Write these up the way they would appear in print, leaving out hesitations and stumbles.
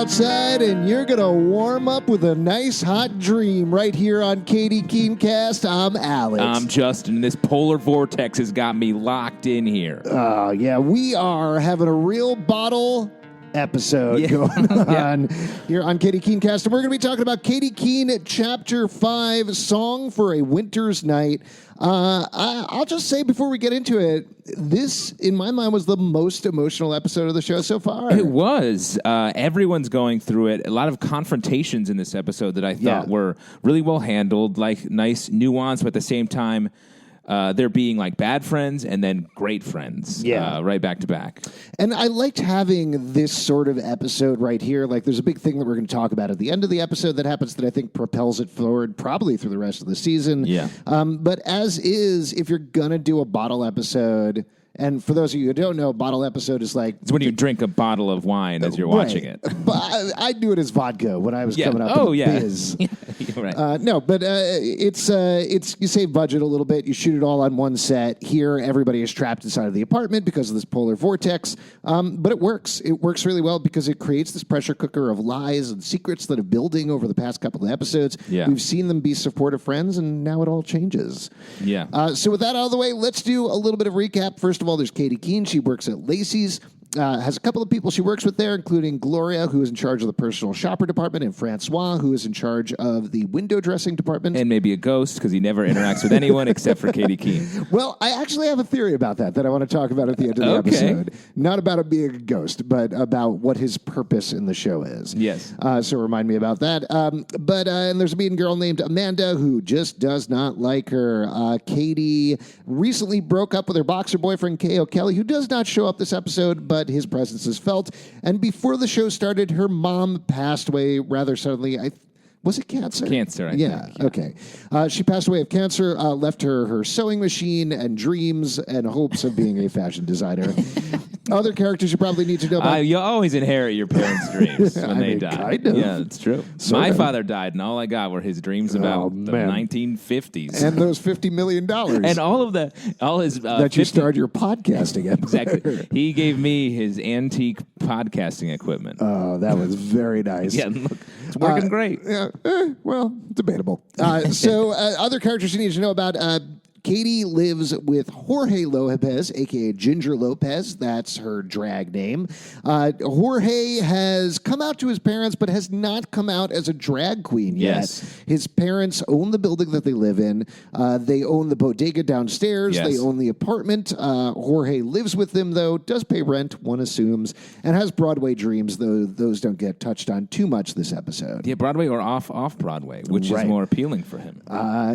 outside and you're going to warm up with a nice hot dream right here on Katy Keene Cast. I'm Alex. I'm Justin. This polar vortex has got me locked in here. Yeah, we are having a real bottle episode going on here on Katy Keene Cast. And we're going to be talking about Katy Keene Chapter 5, Song for a Winter's Night. I'll just say before we get into it, this, in my mind, was the most emotional episode of the show so far. It was. Everyone's going through it. A lot of confrontations in this episode that I thought were really well handled, like nice nuance, but at the same time, they're being like bad friends and then great friends, right back to back. And I liked having this sort of episode right here. Like, there's a big thing that we're going to talk about at the end of the episode that happens that I think propels it forward probably through the rest of the season. Yeah. But as is, if you're going to do a bottle episode... And for those of you who don't know, bottle episode is like... It's when you drink a bottle of wine as you're watching it. But I knew it as vodka when I was coming up with biz. You're right. No, but it's you save budget a little bit. You shoot it all on one set. Here, everybody is trapped inside of the apartment because of this polar vortex. But it works. It works really well because it creates this pressure cooker of lies and secrets that are building over the past couple of episodes. Yeah. We've seen them be supportive friends, and now it all changes. Yeah. So with that out of the way, let's do a little bit of recap. First of all, there's Katy Keene. She works at Lacey's. Has a couple of people she works with there, including Gloria, who is in charge of the personal shopper department, and Francois, who is in charge of the window dressing department. And maybe a ghost, because he never interacts with anyone except for Katy Keene. Well, I actually have a theory about that I want to talk about at the end of the episode. Not about him being a ghost, but about what his purpose in the show is. Yes. So remind me about that. And there's a mean girl named Amanda who just does not like her. Katy recently broke up with her boxer boyfriend, K.O. Kelly, who does not show up this episode, but his presence is felt. And before the show started, her mom passed away rather suddenly. Was it cancer? Cancer, I think. Okay. She passed away of cancer, left her sewing machine and dreams and hopes of being a fashion designer. Other characters you probably need to know about. You always inherit your parents' dreams when they die. Kind of. Yeah, it's true. My father died, and all I got were his dreams about the 1950s. And those $50 million. And all his... that you started your podcasting episode. Exactly. He gave me his antique podcasting equipment. Oh, that was very nice. Yeah, look, it's working great. Yeah, well, debatable. So other characters you need to know about... Katy lives with Jorge Lopez, a.k.a. Ginger Lopez. That's her drag name. Jorge has come out to his parents, but has not come out as a drag queen yet. Yes. His parents own the building that they live in. They own the bodega downstairs. Yes. They own the apartment. Jorge lives with them, though, does pay rent, one assumes, and has Broadway dreams, though those don't get touched on too much this episode. Yeah, Broadway or off-Broadway, which is more appealing for him.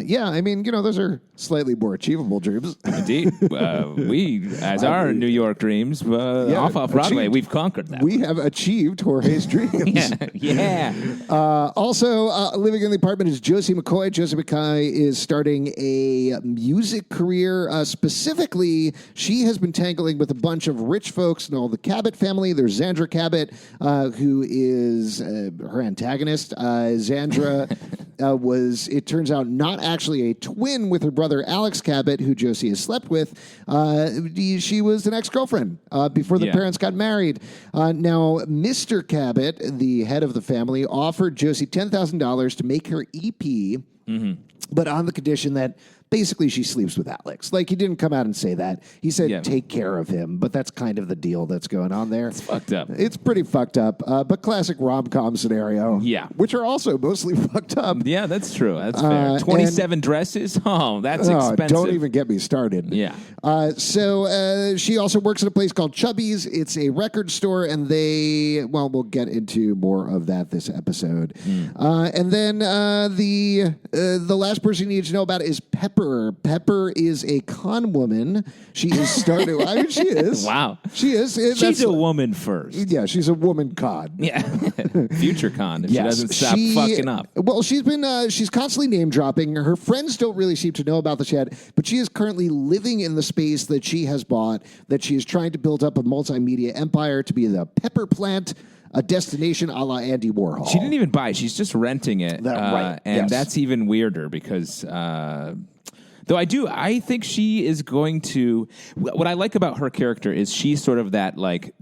Yeah, I mean, those are slightly more achievable dreams. Indeed. We, as our New York dreams, off-Broadway, we've conquered that. We have achieved Jorge's dreams. Yeah. Also, living in the apartment is Josie McCoy. Josie McCoy is starting a music career. Specifically, she has been tangling with a bunch of rich folks and all the Cabot family. There's Xandra Cabot, who is her antagonist. Xandra was, it turns out, not actually a twin with her brother Alex Cabot, who Josie has slept with. She was an ex-girlfriend before the parents got married. Now, Mr. Cabot, the head of the family, offered Josie $10,000 to make her EP, but on the condition that basically she sleeps with Alex. Like, he didn't come out and say that. He said, take care of him, but that's kind of the deal that's going on there. It's fucked up. It's pretty fucked up, but classic rom-com scenario. Yeah. Which are also mostly fucked up. Yeah, that's true. That's fair. 27 dresses? Oh, that's expensive. Don't even get me started. Yeah. So she also works at a place called Chubby's. It's a record store, and we'll get into more of that this episode. And then the last person you need to know about is Pepper. Pepper is a con woman. She is starting... I mean, she is. Wow. She is. She's a woman first. Yeah, she's a woman con. Yeah. Future con if she doesn't stop fucking up. Well, she's constantly name dropping. Her friends don't really seem to know about this yet, but she is currently living in the space that she has bought, that she is trying to build up a multimedia empire to be the Pepper Plant, a destination a la Andy Warhol. She didn't even buy it. She's just renting it. Right. And that's even weirder because... though I think she is going to... What I like about her character is she's sort of that, like,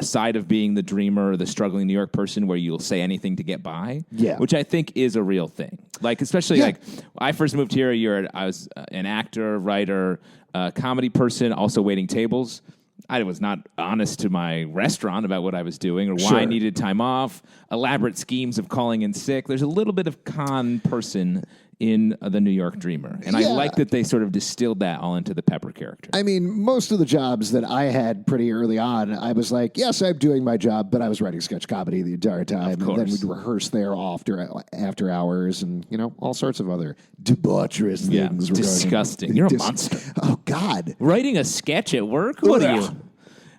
side of being the dreamer or the struggling New York person where you'll say anything to get by. Yeah. Which I think is a real thing. Like, especially like I first moved here, I was an actor, writer, comedy person, also waiting tables. I was not honest to my restaurant about what I was doing or why I needed time off, elaborate schemes of calling in sick. There's a little bit of con person in the New York Dreamer. And I like that they sort of distilled that all into the Pepper character. I mean, most of the jobs that I had pretty early on, I was like, yes, I'm doing my job, but I was writing sketch comedy the entire time. And then we'd rehearse there after hours and, all sorts of other debaucherous things. Disgusting. You're a monster. Oh, God. Writing a sketch at work? What are you?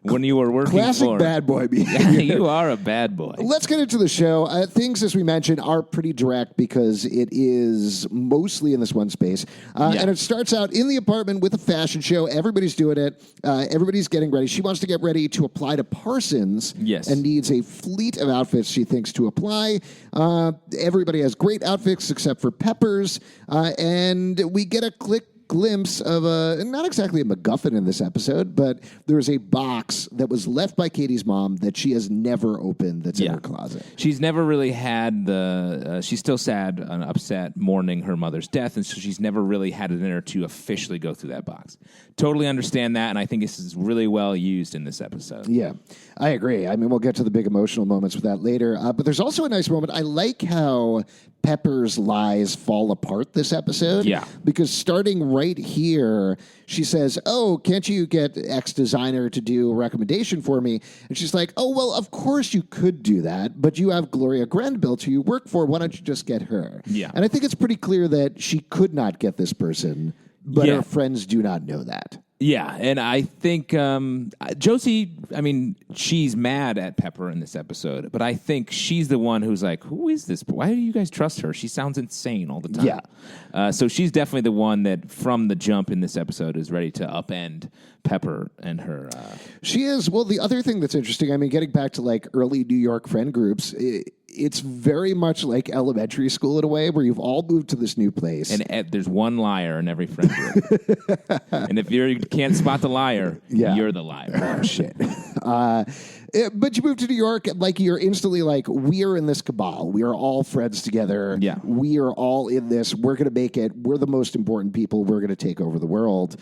When you were working Classic bad boy behavior. You are a bad boy. Let's get into the show. Things, as we mentioned, are pretty direct because it is mostly in this one space. And it starts out in the apartment with a fashion show. Everybody's doing it. Everybody's getting ready. She wants to get ready to apply to Parsons and needs a fleet of outfits she thinks to apply. Everybody has great outfits except for Pepper's. And we get a glimpse of not exactly a MacGuffin in this episode, but there's a box that was left by Katie's mom that she has never opened that's in her closet. She's never really had she's still sad and upset mourning her mother's death, and so she's never really had it in her to officially go through that box. Totally understand that, and I think this is really well used in this episode. Yeah, I agree. I mean, we'll get to the big emotional moments with that later, but there's also a nice moment. I like how Pepper's lies fall apart this episode. Yeah. Because starting right here, she says, oh, can't you get X designer to do a recommendation for me? And she's like, oh, well, of course you could do that, but you have Gloria Grenville who you work for. Why don't you just get her? Yeah. And I think it's pretty clear that she could not get this person, but her friends do not know that. Yeah, and I think Josie, I mean, she's mad at Pepper in this episode, but I think she's the one who's like, who is this? Why do you guys trust her? She sounds insane all the time. Yeah. So she's definitely the one that, from the jump in this episode, is ready to upend Pepper and her. She is. Well, the other thing that's interesting, I mean, getting back to like early New York friend groups, it's very much like elementary school in a way where you've all moved to this new place. And there's one liar in every friend group. And if you can't spot the liar, you're the liar. Oh, shit. But you move to New York, like you're instantly like, we are in this cabal. We are all friends together. Yeah. We are all in this. We're going to make it. We're the most important people. We're going to take over the world.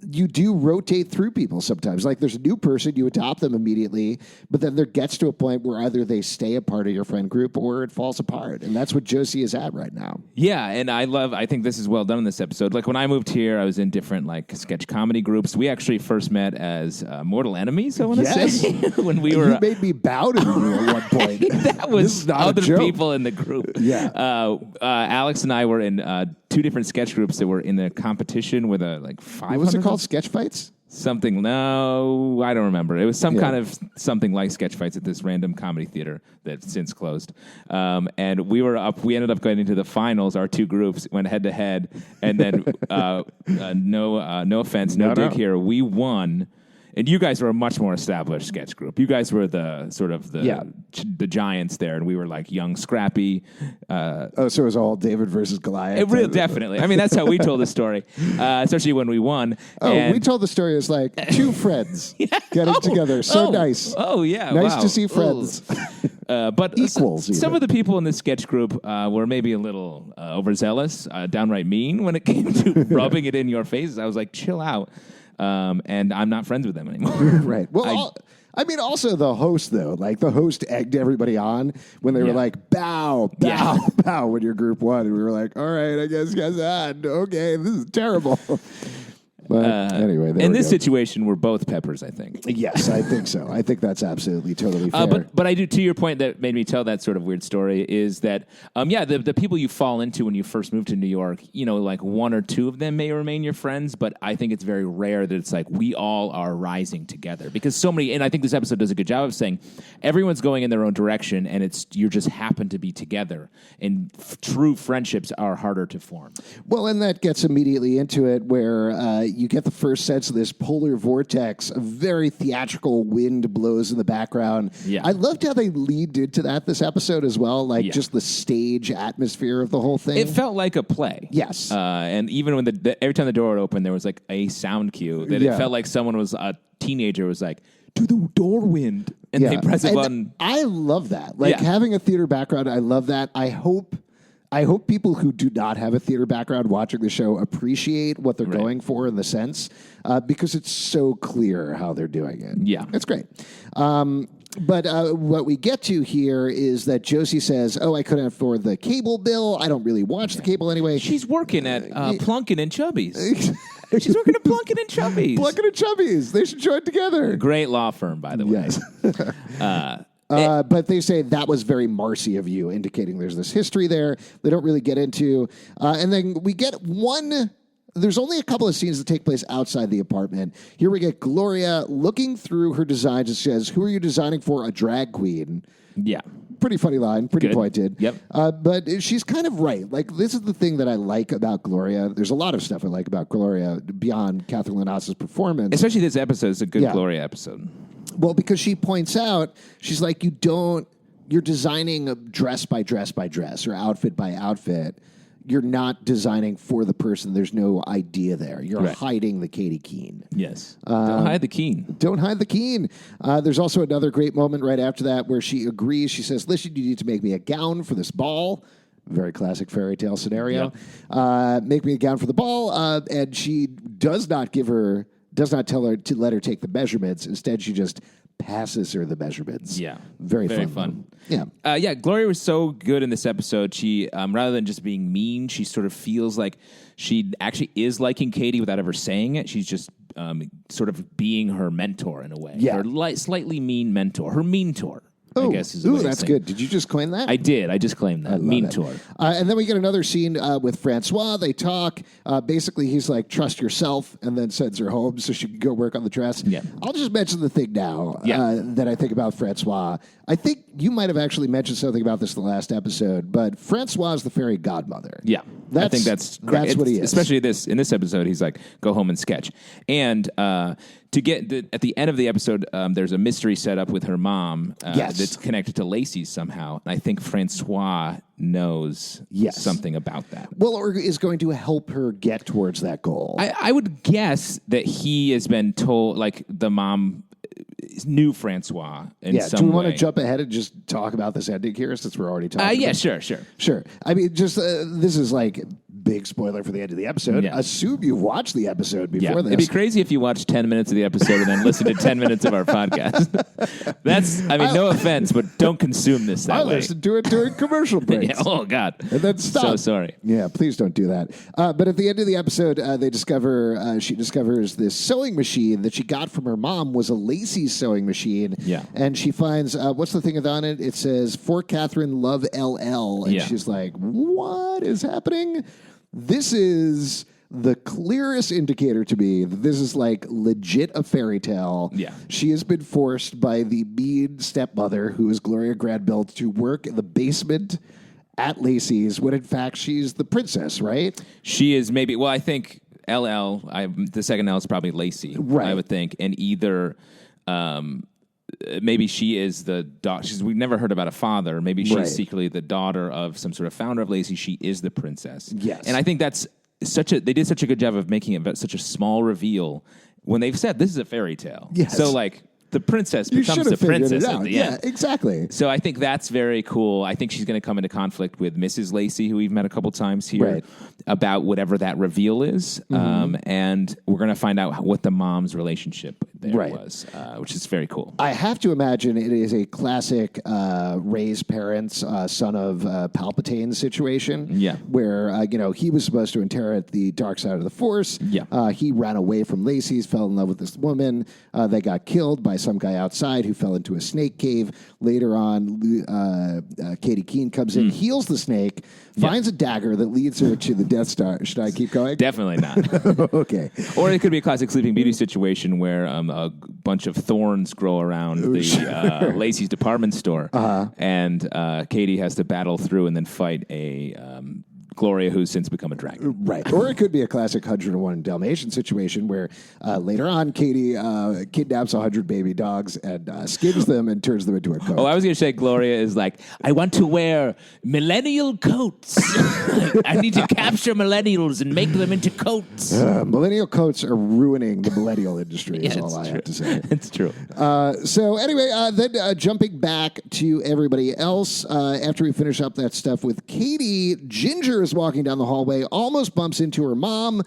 You do rotate through people sometimes. Like there's a new person, you adopt them immediately, but then there gets to a point where either they stay a part of your friend group or it falls apart. And that's what Josie is at right now. Yeah, and I think this is well done in this episode. Like when I moved here, I was in different like sketch comedy groups. We actually first met as mortal enemies, I want to say. When we were... You made me bow to you at one point. That was other people in the group. Yeah. Alex and I were in two different sketch groups that were in a competition with a like 500. What was it called? Sketch fights? Something. No, I don't remember. It was some kind of something like sketch fights at this random comedy theater that since closed. And we were up. We ended up going into the finals. Our two groups went head to head, and then no offense, no dig here. We won. And you guys were a much more established sketch group. You guys were the sort of the giants there, and we were like young, scrappy. So it was all David versus Goliath. Definitely. I mean, that's how we told the story, especially when we won. We told the story as like two friends getting together. So nice. Oh, yeah. Nice to see friends. But equals. Some of the people in this sketch group were maybe a little overzealous, downright mean when it came to rubbing it in your faces. I was like, chill out. And I'm not friends with them anymore. Right. Well, I mean, also the host, though. Like, the host egged everybody on when they were like, bow, bow, when your group won. And we were like, all right, I guess guys on. Okay, this is terrible. But anyway, in this situation, we're both Peppers, I think. Yes, I think so. I think that's absolutely totally fair. But I do, to your point that made me tell that sort of weird story, is that, the people you fall into when you first move to New York, like one or two of them may remain your friends, but I think it's very rare that it's like we all are rising together. Because so many, and I think this episode does a good job of saying, everyone's going in their own direction, and you just happen to be together. And true friendships are harder to form. Well, and that gets immediately into it where you get the first sense of this polar vortex. A very theatrical wind blows in the background. Yeah. I loved how they leaned into that this episode as well, like just the stage atmosphere of the whole thing. It felt like a play. Yes. And even when every time the door would open, there was like a sound cue that it felt like someone a teenager was like, to the door wind. And they press a button. I love that. Like having a theater background, I love that. I hope people who do not have a theater background watching the show appreciate what they're going for in the sense, because it's so clear how they're doing it. Yeah. It's great. But what we get to here is that Josie says, I couldn't afford the cable bill. I don't really watch the cable anyway. She's working at Plunkin' and Chubby's. She's working at Plunkin' and Chubby's. Plunkin' and Chubby's. They should join together. Great law firm, by the way. Yes. But they say that was very Marcy of you, indicating there's this history there they don't really get into. And then we get there's only a couple of scenes that take place outside the apartment. Here we get Gloria looking through her designs and says, who are you designing for? A drag queen. Yeah. Pretty funny line, pretty pointed. Yep. But she's kind of right. Like, this is the thing that I like about Gloria. There's a lot of stuff I like about Gloria beyond Catherine Lanas's performance. Especially this episode. It's a good Gloria episode. Well, because she points out, she's like, you're designing a dress by dress by dress or outfit by outfit. You're not designing for the person. There's no idea there. You're hiding the Katy Keene. Yes. Don't hide the Keene. Don't hide the Keene. There's also another great moment right after that where she agrees. She says, listen, you need to make me a gown for this ball. Very classic fairy tale scenario. Make me a gown for the ball. And she does not tell her to let her take the measurements. Instead, she just passes her the measurements. Yeah. Very fun. Yeah. Gloria was so good in this episode. She, rather than just being mean, she sort of feels like she actually is liking Katy without ever saying it. She's just sort of being her mentor in a way. Yeah. Her slightly mean mentor. Her mean-tor. I guess is the way that's good. Did you just claim that? I did. I just claimed that. Mean-tor. And then we get another scene with Francois. They talk. Basically, he's like, trust yourself, and then sends her home so she can go work on the dress. Yeah. I'll just mention the thing now that I think about Francois. I think you might have actually mentioned something about this in the last episode, but Francois is the fairy godmother. Yeah. I think that's correct. That's what he is. Especially in this episode, he's like, go home and sketch. And to get at the end of the episode, there's a mystery set up with her mom that's connected to Lacey's somehow. And I think Francois knows something about that. Well, or is going to help her get towards that goal. I would guess that he has been told, like the mom knew Francois in some way. Do we want to jump ahead and just talk about this ending here since we're already talking about it? Sure. I mean, just this is like big spoiler for the end of the episode. Yeah. Assume you've watched the episode before this. It'd be crazy if you watched 10 minutes of the episode and then listened to 10 minutes of our podcast. No offense, but don't consume this that way. I listened to it during commercial breaks. Oh, God. And then stop. So sorry. Yeah, please don't do that. But at the end of the episode, she discovers this sewing machine that she got from her mom was a Lacey's sewing machine. Yeah. And she finds, what's the thing on it? It says, for Catherine, love LL. And she's like, what is happening? This is the clearest indicator to me that this is like legit a fairy tale. Yeah. She has been forced by the mean stepmother, who is Gloria Granville, to work in the basement at Lacey's when in fact she's the princess, right? She is maybe, I think LL, the second L is probably Lacey, right. I would think. And either maybe she is the daughter. We've never heard about a father. Maybe she's secretly the daughter of some sort of founder of Lacey. She is the princess. Yes. And I think that's they did such a good job of making it such a small reveal when they've said this is a fairy tale. Yes. So the princess becomes the princess at the end. Yeah, exactly. So I think that's very cool. I think she's going to come into conflict with Mrs. Lacey, who we've met a couple times here, about whatever that reveal is. And we're going to find out what the mom's relationship there was, which is very cool. I have to imagine it is a classic raised parents, son of Palpatine situation. Yeah. Where, he was supposed to inherit the dark side of the Force. Yeah. He ran away from Lacey's, fell in love with this woman. They got killed by some guy outside who fell into a snake cave. Later on, Katy Keene comes in, heals the snake, finds a dagger that leads her to the Death Star. Should I keep going? Definitely not. Okay. Or it could be a classic Sleeping Beauty situation where a bunch of thorns grow around the Lacey's department store, and Katy has to battle through and then fight a Gloria, who's since become a dragon. Right. Or it could be a classic 101 Dalmatian situation where later on Katie kidnaps 100 baby dogs and skins them and turns them into a coat. Oh, I was going to say Gloria is like, I want to wear millennial coats. I need to capture millennials and make them into coats. Millennial coats are ruining the millennial industry is all I have to say. It's true. So anyway, then jumping back to everybody else, after we finish up that stuff with Katie, Ginger is walking down the hallway, almost bumps into her mom,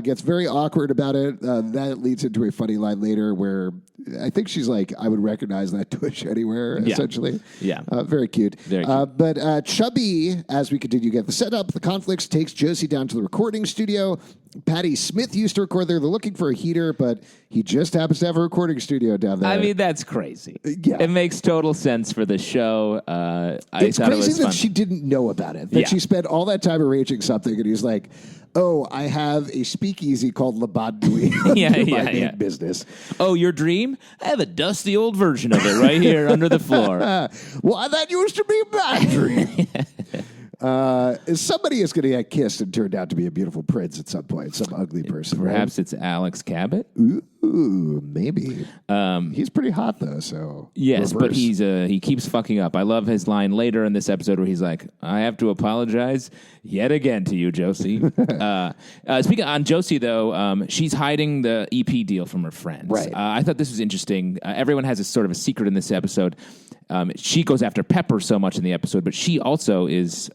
gets very awkward about it. That leads into a funny line later where I think she's like, I would recognize that tush anywhere, essentially. Yeah. Very cute. Very cute. But Chubby, as we continue to get the setup, the conflicts, takes Josie down to the recording studio. Patty Smith used to record there. They're looking for a heater, but he just happens to have a recording studio down there. I mean, that's crazy. Yeah. It makes total sense for the show. It's crazy that fun. she didn't know about it. That she spent all that time arranging something, and he's like, oh, I have a speakeasy called La Bandouille. My business. Oh, your dream? I have a dusty old version of it right here under the floor. Well, that used to be my dream. Somebody is going to get kissed and turned out to be a beautiful prince at some point. Some ugly person. Perhaps it's Alex Cabot. Ooh, maybe. He's pretty hot though. So yes, reverse. but he keeps fucking up. I love his line later in this episode where he's like, "I have to apologize yet again to you, Josie." Speaking on Josie though, she's hiding the EP deal from her friends. Right. I thought this was interesting. Everyone has a sort of a secret in this episode. She goes after Pepper so much in the episode, but she also is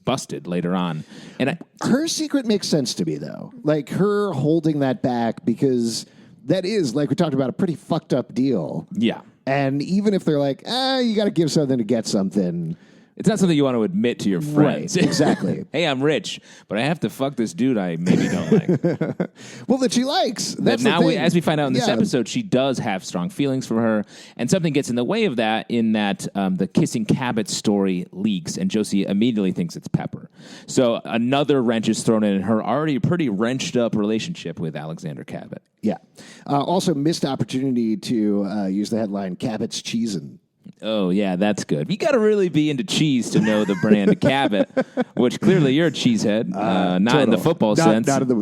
busted later on. And her secret makes sense to me, though. Like her holding that back because that is, like we talked about, a pretty fucked up deal. Yeah. And even if they're like, you got to give something to get something. It's not something you want to admit to your friends. Right, exactly. Hey, I'm rich, but I have to fuck this dude I maybe don't like. Well, that she likes. That's now, the thing. as we find out in this episode, she does have strong feelings for her, and something gets in the way of that in that the kissing Cabot story leaks, and Josie immediately thinks it's Pepper. So another wrench is thrown in her already pretty wrenched up relationship with Alexander Cabot. Yeah. Also, missed opportunity to use the headline, Cabot's Cheesin'. Oh, yeah, that's good. You got to really be into cheese to know the brand of Cabot, which clearly you're a cheesehead, not in the football sense. Not in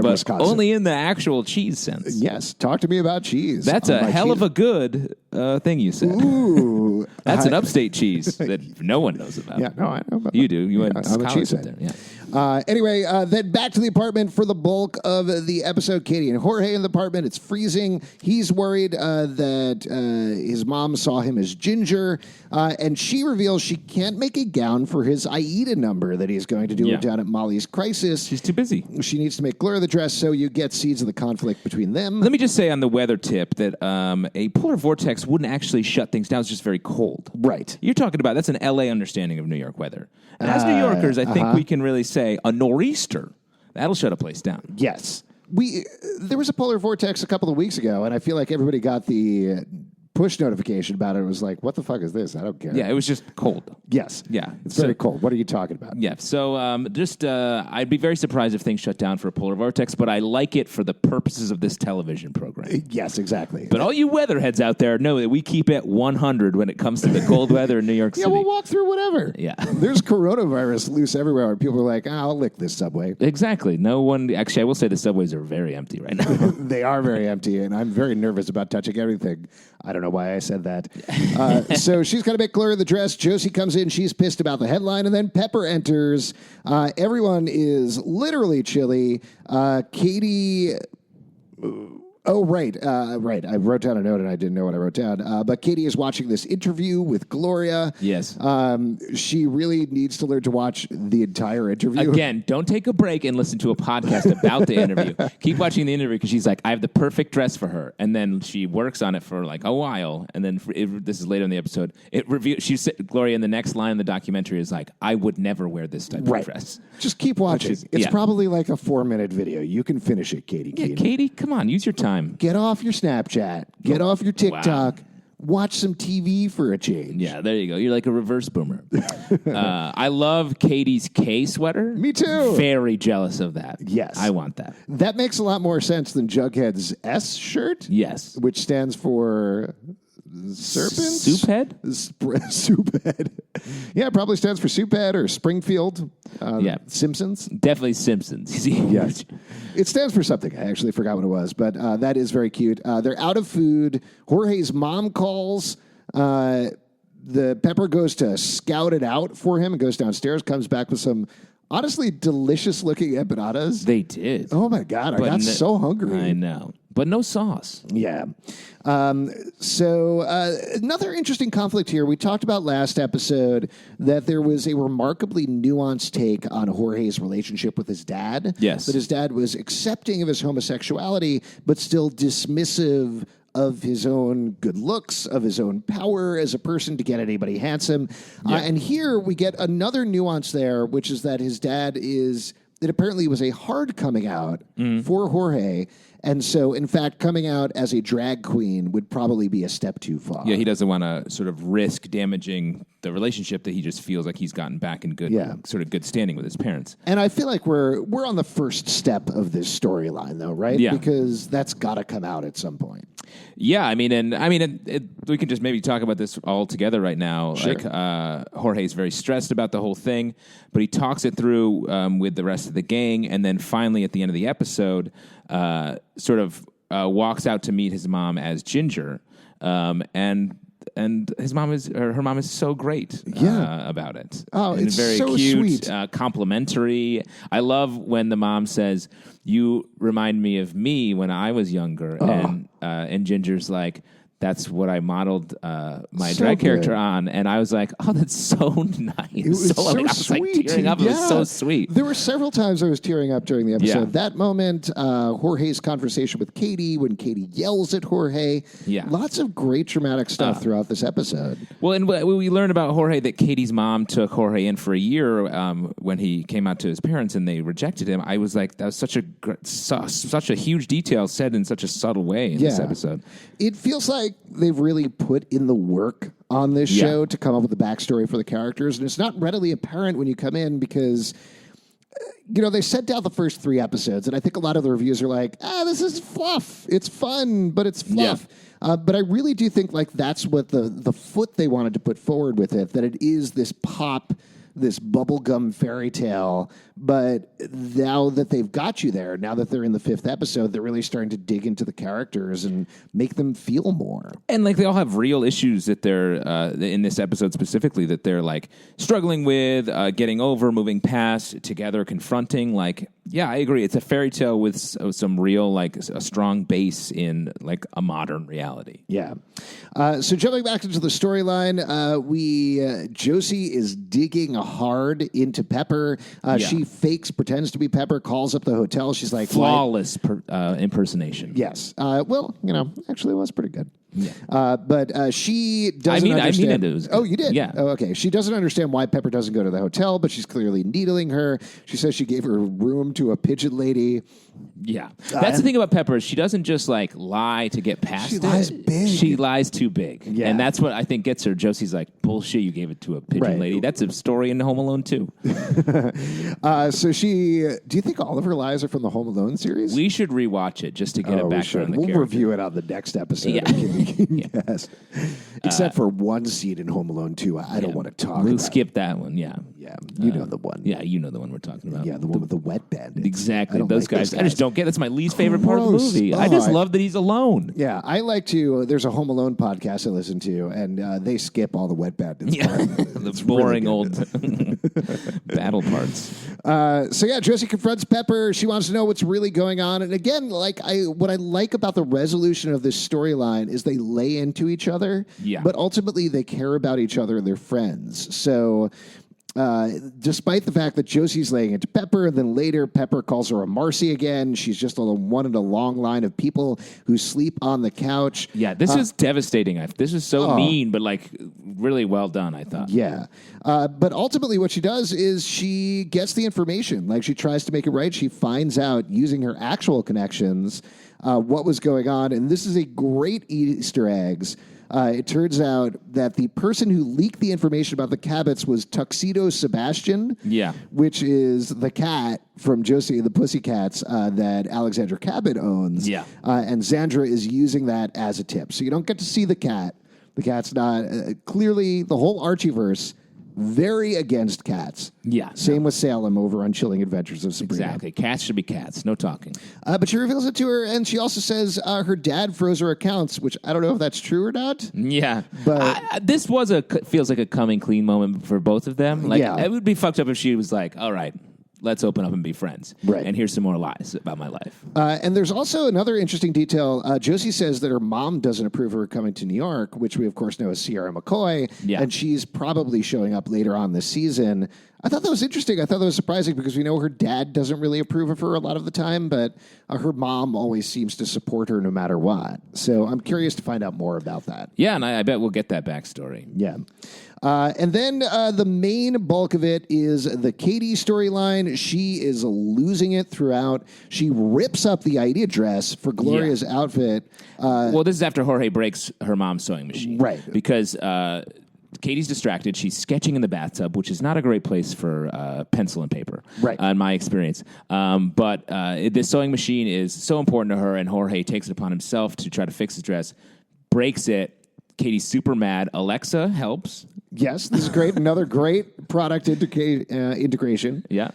Wisconsin. Only in the actual cheese sense. Yes. Talk to me about cheese. That's a hell of a good thing you said. Ooh. That's an upstate cheese that no one knows about. Yeah, no, I know about You do. You went to I'm a college cheesehead. there. Yeah. Anyway, then back to the apartment for the bulk of the episode. Katie and Jorge in the apartment. It's freezing. He's worried that his mom saw him as Ginger, and she reveals she can't make a gown for his Aida number that he's going to do down at Molly's Crisis. She's too busy. She needs to make Gloria the dress, so you get seeds of the conflict between them. Let me just say on the weather tip that a polar vortex wouldn't actually shut things down. It's just very cold. Right. You're talking about, that's an L.A. understanding of New York weather. And as New Yorkers, I think we can really say a nor'easter, that'll shut a place down. Yes. There was a polar vortex a couple of weeks ago, and I feel like everybody got the push notification about it. It was like, what the fuck is this? I don't care. Yeah, it was just cold. Yes. Yeah. It's very cold. What are you talking about? Yeah. So I'd be very surprised if things shut down for a polar vortex, but I like it for the purposes of this television program. Yes, exactly. But all you weatherheads out there know that we keep it 100 when it comes to the cold weather in New York City. Yeah, we'll walk through whatever. Yeah. There's coronavirus loose everywhere, where people are like, I'll lick this subway. Exactly. No one, actually, I will say the subways are very empty right now. They are very empty, and I'm very nervous about touching everything. I don't know why I said that. So she's got to make Gloria the dress. Josie comes in. She's pissed about the headline. And then Pepper enters. Everyone is literally chilly. Katie... Oh, right. Right. I wrote down a note and I didn't know what I wrote down. But Katie is watching this interview with Gloria. Yes. She really needs to learn to watch the entire interview. Again, don't take a break and listen to a podcast about the interview. Keep watching the interview because she's like, I have the perfect dress for her. And then she works on it for like a while. And then this is later in the episode. Gloria in the next line in the documentary is like, I would never wear this type of dress. Just keep watching. It's probably like a 4-minute video. You can finish it, Katy Keene. Yeah, Katie, come on, use your time. Get off your Snapchat. Get off your TikTok. Wow. Watch some TV for a change. Yeah, there you go. You're like a reverse boomer. I love Katie's K sweater. Me too. Very jealous of that. Yes. I want that. That makes a lot more sense than Jughead's S shirt. Yes. Which stands for serpents? Soup head? Soup head. Yeah, it probably stands for soup head or Springfield. Simpsons? Definitely Simpsons. Yes. It stands for something. I actually forgot what it was, but that is very cute. They're out of food. Jorge's mom calls. The Pepper goes to scout it out for him and goes downstairs, comes back with some honestly delicious-looking empanadas. They did. Oh, my God. I got so hungry. I know. But no sauce. Yeah. So another interesting conflict here. We talked about last episode that there was a remarkably nuanced take on Jorge's relationship with his dad. Yes. That his dad was accepting of his homosexuality, but still dismissive of his own good looks, of his own power as a person to get anybody handsome. Yeah. And here we get another nuance there, which is that his dad it apparently was a hard coming out for Jorge. And so, in fact, coming out as a drag queen would probably be a step too far. Yeah, he doesn't want to sort of risk damaging the relationship that he just feels like he's gotten back in good standing with his parents. And I feel like we're on the first step of this storyline, though, right? Yeah. Because that's got to come out at some point. Yeah, we can just maybe talk about this all together right now. Sure. Like, Jorge's very stressed about the whole thing, but he talks it through with the rest of the gang, and then finally at the end of the episode, walks out to meet his mom as Ginger, and her mom is so great about it. Oh, and it's very so cute, sweet. Complimentary. I love when the mom says, "You remind me of me when I was younger," and Ginger's like, "That's what I modeled my So drag character good. on," and I was like, "Oh, that's so nice." It was so I was like sweet. tearing up. It was so sweet. There were several times I was tearing up during the episode. Yeah. That moment, Jorge's conversation with Katy, when Katy yells at Jorge. Yeah. Lots of great dramatic stuff throughout this episode. Well, and we learned about Jorge that Katie's mom took Jorge in for a year when he came out to his parents and they rejected him. I was like, that was such a huge detail said in such a subtle way in this episode. It feels like they've really put in the work on this show to come up with the backstory for the characters, and it's not readily apparent when you come in because they sent down the first 3 episodes, and I think a lot of the reviews are like, this is fluff. It's fun, but it's fluff. But I really do think like that's what the foot they wanted to put forward with it, that it is this pop, this bubblegum fairy tale. But now that they've got you there, now that they're in the 5th episode, they're really starting to dig into the characters and make them feel more. And like they all have real issues that they're in this episode specifically that they're like struggling with, getting over, moving past, together, confronting. Like, yeah, I agree. It's a fairy tale with some real, like a strong base in like a modern reality. Yeah. So jumping back into the storyline, Josie is digging hard into Pepper. She pretends to be Pepper, calls up the hotel. She's like, flawless impersonation. Yes. Actually it was pretty good. Yeah. But she doesn't understand. I mean it was good. Oh, you did? Yeah. Oh, okay. She doesn't understand why Pepper doesn't go to the hotel, but she's clearly needling her. She says she gave her room to a pigeon lady. Yeah. That's the thing about Pepper. She doesn't just like lie to get past it. She lies big. She lies too big. Yeah. And that's what I think gets her. Josie's like, bullshit, you gave it to a pigeon lady. That's a story in Home Alone 2. So do you think all of her lies are from the Home Alone series? We should rewatch it just to get a background on the We'll character. review it on the next episode. Yeah. Yes. Except for one scene in Home Alone 2 I don't want to talk about. We'll skip that one, yeah. Yeah, you know the one. Yeah, you know the one we're talking about. Yeah, the one with the wet bandits. Exactly. I don't Those like guys. I just don't get. That's my least favorite part of the Gross. movie. I just love that he's alone. Yeah, I like to. There's a Home Alone podcast I listen to, and they skip all the wet bandits. Yeah, part. the boring really old battle parts. So Josie confronts Pepper. She wants to know what's really going on. And again, what I like about the resolution of this storyline is they lay into each other. Yeah. But ultimately, they care about each other and they're friends. So. Despite the fact that Josie's laying into Pepper, and then later Pepper calls her a Marcy again, she's just one in a long line of people who sleep on the couch. Yeah, this is devastating. This is so mean, but like really well done, I thought. Yeah. But ultimately what she does is she gets the information. Like she tries to make it right. She finds out using her actual connections what was going on. And this is a great Easter eggs. It turns out that the person who leaked the information about the Cabots was Tuxedo Sebastian, which is the cat from Josie and the Pussycats that Alexandra Cabot owns. Yeah. And Xandra is using that as a tip. So you don't get to see the cat. The cat's not. Clearly, the whole Archieverse, very against cats. Yeah. Same with Salem over on Chilling Adventures of Sabrina. Exactly. Cats should be cats. No talking. But she reveals it to her, and she also says her dad froze her accounts, which I don't know if that's true or not. Yeah. But this feels like a coming clean moment for both of them. Like, Yeah. it would be fucked up if she was like, all right, let's open up and be friends. Right. And here's some more lies about my life. And there's also another interesting detail. Josie says that her mom doesn't approve of her coming to New York, which we, of course, know is Sierra McCoy. Yeah. And she's probably showing up later on this season. I thought that was interesting. I thought that was surprising because we know her dad doesn't really approve of her a lot of the time, but her mom always seems to support her no matter what. So I'm curious to find out more about that. Yeah, and I bet we'll get that backstory. Yeah. And then the main bulk of it is the Katy storyline. She is losing it throughout. She rips up the idea dress for Gloria's outfit. Well, this is after Jorge breaks her mom's sewing machine. Right. Because Katie's distracted. She's sketching in the bathtub, which is not a great place for pencil and paper, Right. In my experience. But this sewing machine is so important to her, and Jorge takes it upon himself to try to fix his dress, breaks it. Katie's super mad. Alexa helps. Yes, this is great. Another great product integration. Yeah.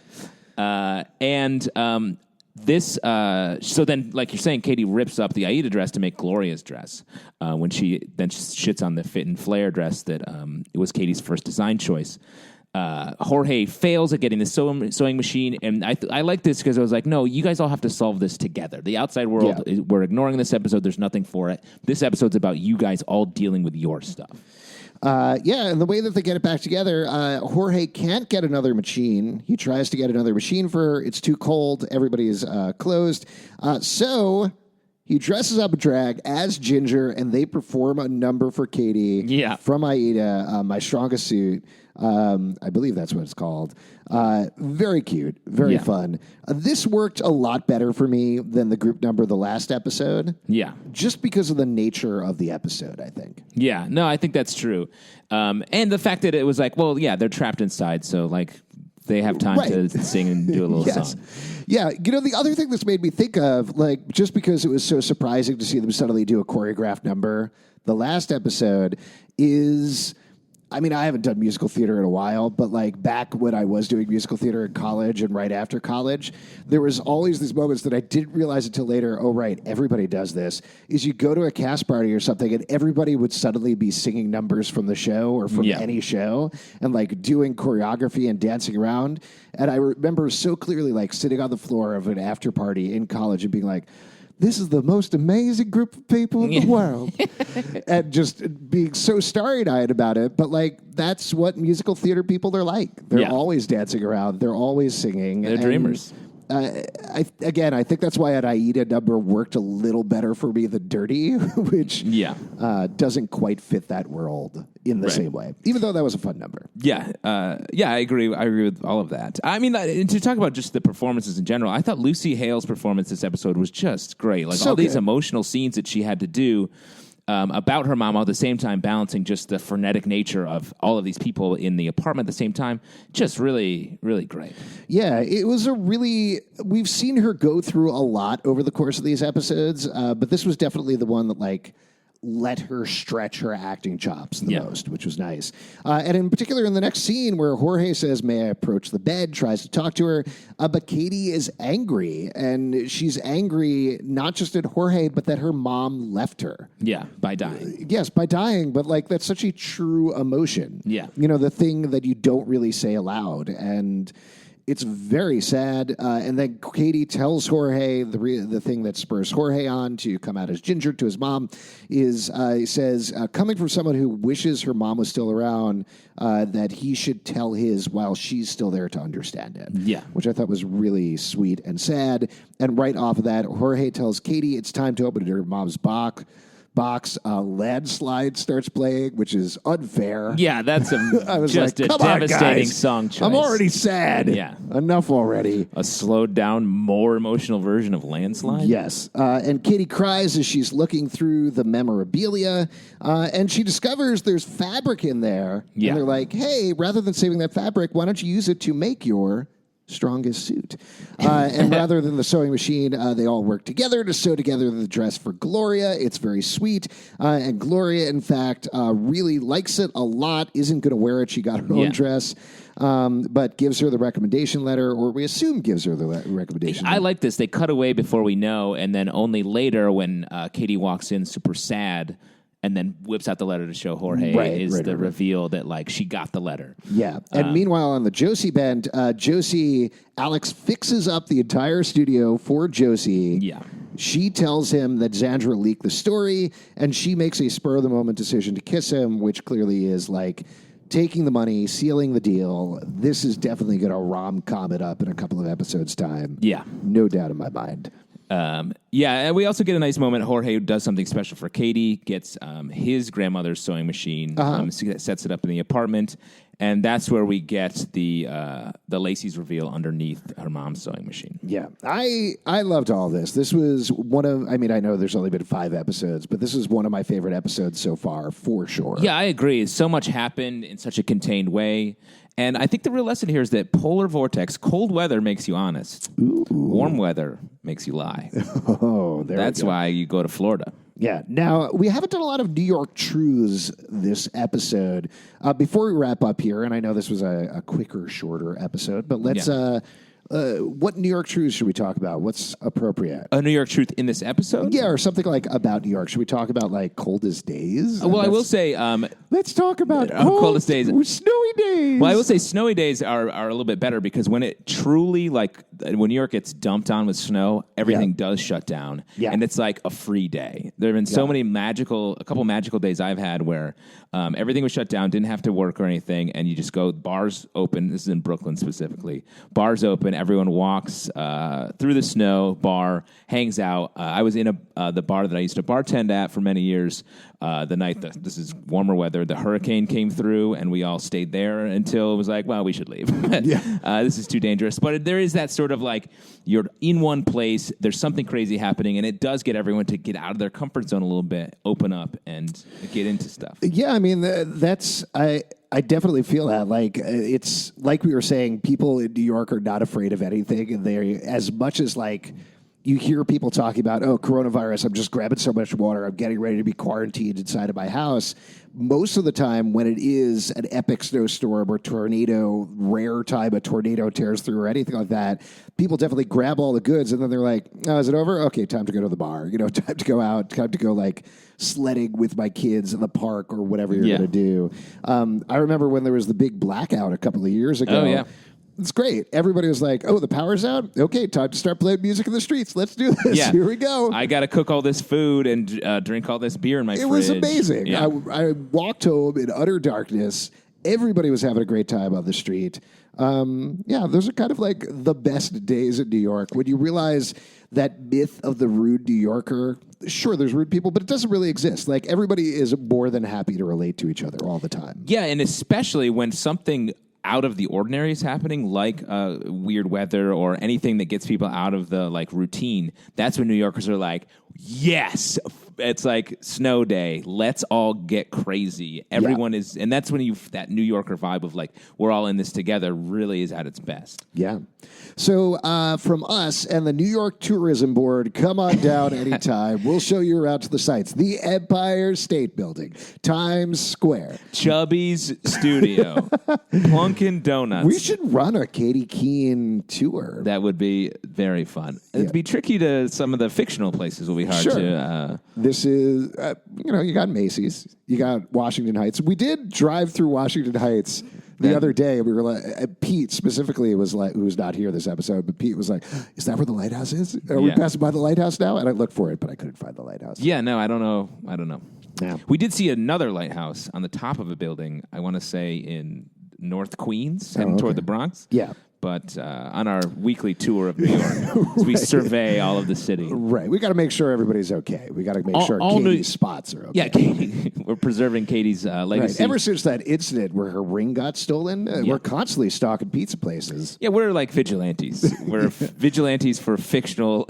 This, so then, like you're saying, Katy rips up the Aida dress to make Gloria's dress. When she then shits on the fit and flare dress that it was Katie's first design choice. Jorge fails at getting the sewing machine, and I like this because I was like, no, you guys all have to solve this together. The outside world, we're ignoring this episode. There's nothing for it. This episode's about you guys all dealing with your stuff. And the way that they get it back together, Jorge can't get another machine. He tries to get another machine for her. It's too cold. Everybody is closed. So he dresses up a drag as Ginger, and they perform a number for Katy from Aida, My Strongest Suit. I believe that's what it's called. Very cute, very fun. This worked a lot better for me than the group number the last episode. Yeah. Just because of the nature of the episode, I think. Yeah, no, I think that's true. And the fact that it was like, well, yeah, they're trapped inside, so like they have time to sing and do a little song. Yeah, the other thing this made me think of, like, just because it was so surprising to see them suddenly do a choreographed number, the last episode is... I mean, I haven't done musical theater in a while, but like back when I was doing musical theater in college and right after college, there was always these moments that I didn't realize until later. Oh, right, everybody does this. Is you go to a cast party or something, and everybody would suddenly be singing numbers from the show or from any show, and like doing choreography and dancing around. And I remember so clearly, like sitting on the floor of an after party in college and being like, this is the most amazing group of people in the world. And just being so starry-eyed about it. But, like, that's what musical theater people are like. They're always dancing around. They're always singing. They're dreamers. I think that's why an Aida number worked a little better for me than Dirty, which doesn't quite fit that world in the same way, even though that was a fun number. Yeah, I agree. I agree with all of that. I mean, to talk about just the performances in general, I thought Lucy Hale's performance this episode was just great. Like all these emotional scenes that she had to do. About her mom, while at the same time balancing just the frenetic nature of all of these people in the apartment at the same time. Just really, really great. Yeah, it was we've seen her go through a lot over the course of these episodes, but this was definitely the one that like let her stretch her acting chops the most, which was nice. And in particular, in the next scene where Jorge says, may I approach the bed, tries to talk to her, but Katy is angry, and she's angry not just at Jorge, but that her mom left her. Yeah, by dying. Yes, by dying, but like that's such a true emotion. Yeah. The thing that you don't really say aloud, and... it's very sad. And then Katy tells Jorge the thing that spurs Jorge on to come out as Ginger to his mom is, he says, coming from someone who wishes her mom was still around, that he should tell his while she's still there to understand it. Yeah. Which I thought was really sweet and sad. And right off of that, Jorge tells Katy it's time to open her mom's box. Landslide starts playing, which is unfair. Yeah, that's just like, a devastating song choice. I'm already sad. Yeah. Enough already. A slowed down, more emotional version of Landslide? Yes. And Katy cries as she's looking through the memorabilia, and she discovers there's fabric in there. Yeah. And they're like, hey, rather than saving that fabric, why don't you use it to make your strongest suit. And rather than the sewing machine, they all work together to sew together the dress for Gloria. It's very sweet. And Gloria, in fact, really likes it a lot, isn't going to wear it. She got her own dress, but gives her the recommendation letter, or we assume gives her the recommendation letter. I like this. They cut away before we know, and then only later when Katy walks in super sad and then whips out the letter to show Jorge reveal that, like, she got the letter. Yeah. And meanwhile, on the Josie bend, Alex fixes up the entire studio for Josie. Yeah. She tells him that Xandra leaked the story, and she makes a spur-of-the-moment decision to kiss him, which clearly is, like, taking the money, sealing the deal. This is definitely going to rom-com it up in a couple of episodes' time. Yeah. No doubt in my mind. And we also get a nice moment. Jorge does something special for Katy, gets his grandmother's sewing machine, sets it up in the apartment, and that's where we get the Lacey's reveal underneath her mom's sewing machine. Yeah, I loved all this. This was one of, I mean, I know there's only been 5 episodes, but this is one of my favorite episodes so far, for sure. Yeah, I agree. So much happened in such a contained way. And I think the real lesson here is that polar vortex, cold weather makes you honest. Ooh. Warm weather makes you lie. Oh, That's why you go to Florida. Yeah. Now, we haven't done a lot of New York truths this episode. Before we wrap up here, and I know this was a quicker, shorter episode, but let's... what New York truths should we talk about? What's appropriate? A New York truth in this episode? Yeah, or something like about New York. Should we talk about, like, coldest days? Well, I will say... let's talk about coldest days. Snowy days. Well, I will say snowy days are a little bit better because when it truly, like, when New York gets dumped on with snow, everything does shut down. Yeah. And it's like a free day. There have been so many a couple magical days I've had where everything was shut down, didn't have to work or anything, and you just go, bars open. This is in Brooklyn specifically. Bars open, everyone walks through the snow, bar, hangs out. I was in the bar that I used to bartend at for many years. The night, this is warmer weather, the hurricane came through, and we all stayed there until it was like, well, we should leave. This is too dangerous. But there is that sort of like, you're in one place, there's something crazy happening, and it does get everyone to get out of their comfort zone a little bit, open up, and get into stuff. Yeah, I mean, I definitely feel that. Like, it's like we were saying, people in New York are not afraid of anything, and they, as much as, like, you hear people talking about, oh, coronavirus, I'm just grabbing so much water, I'm getting ready to be quarantined inside of my house. Most of the time when it is an epic snowstorm or tornado, rare time a tornado tears through or anything like that, people definitely grab all the goods and then they're like, oh, is it over? Okay, time to go to the bar. You know, time to go out, time to go, like, sledding with my kids in the park or whatever you're going to do. I remember when there was the big blackout a couple of years ago. Oh, yeah. It's great. Everybody was like, oh, the power's out? Okay, time to start playing music in the streets. Let's do this. Yeah. Here we go. I got to cook all this food and drink all this beer in my fridge. It was amazing. Yeah. I walked home in utter darkness. Everybody was having a great time on the street. Those are kind of like the best days in New York. When you realize that myth of the rude New Yorker, sure, there's rude people, but it doesn't really exist. Like, everybody is more than happy to relate to each other all the time. Yeah, and especially when something out of the ordinary is happening, like weird weather or anything that gets people out of the, like, routine. That's when New Yorkers are like, yes, it's like snow day. Let's all get crazy. Everyone is, and that's when that New Yorker vibe of, like, we're all in this together really is at its best. Yeah. So from us and the New York Tourism Board, come on down anytime. We'll show you around to the sites. The Empire State Building, Times Square, Chubby's Studio, Plunkin' Donuts. We should run a Katy Keene tour. That would be very fun. It'd be tricky to some of the fictional places will be hard to... This is, you got Macy's, you got Washington Heights. We did drive through Washington Heights the other day. We were like, Pete specifically was like, who's not here this episode, but Pete was like, is that where the lighthouse is? Are we passing by the lighthouse now? And I looked for it, but I couldn't find the lighthouse. Yeah, no, I don't know. Yeah. We did see another lighthouse on the top of a building, I want to say in North Queens, heading toward the Bronx. Yeah. But on our weekly tour of New York, we survey all of the city. Right. We got to make sure everybody's okay. We got to make sure Katy's spots are okay. Yeah, Katy. We're preserving Katy's legacy. Right. Ever since that incident where her ring got stolen, we're constantly stalking pizza places. Yeah, we're like vigilantes. We're vigilantes for fictional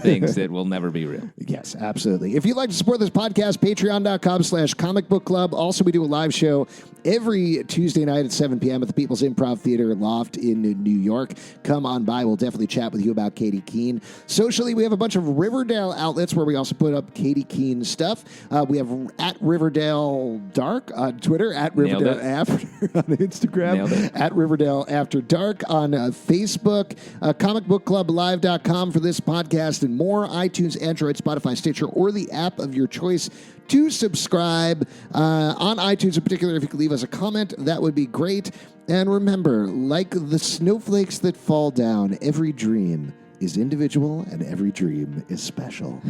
things that will never be real. Yes, absolutely. If you'd like to support this podcast, patreon.com/Comic Book Club. Also, we do a live show every Tuesday night at 7 p.m. at the People's Improv Theater Loft in New New York, come on by. We'll definitely chat with you about Katy Keene. Socially, we have a bunch of Riverdale outlets where we also put up Katy Keene stuff. We have at Riverdale Dark on Twitter, at Riverdale After on Instagram, at Riverdale After Dark on Facebook, comicbookclublive.com for this podcast and more, iTunes, Android, Spotify, Stitcher, or the app of your choice to subscribe. On iTunes in particular, if you could leave us a comment, that would be great. And remember, like the snowflakes that fall down, every dream is individual and every dream is special.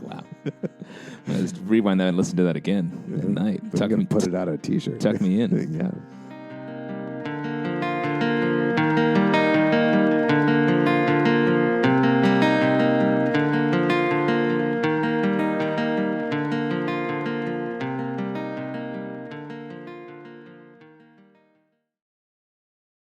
Wow. Let's rewind that and listen to that again tonight. Put it out on a t-shirt. Tuck me in. Yeah.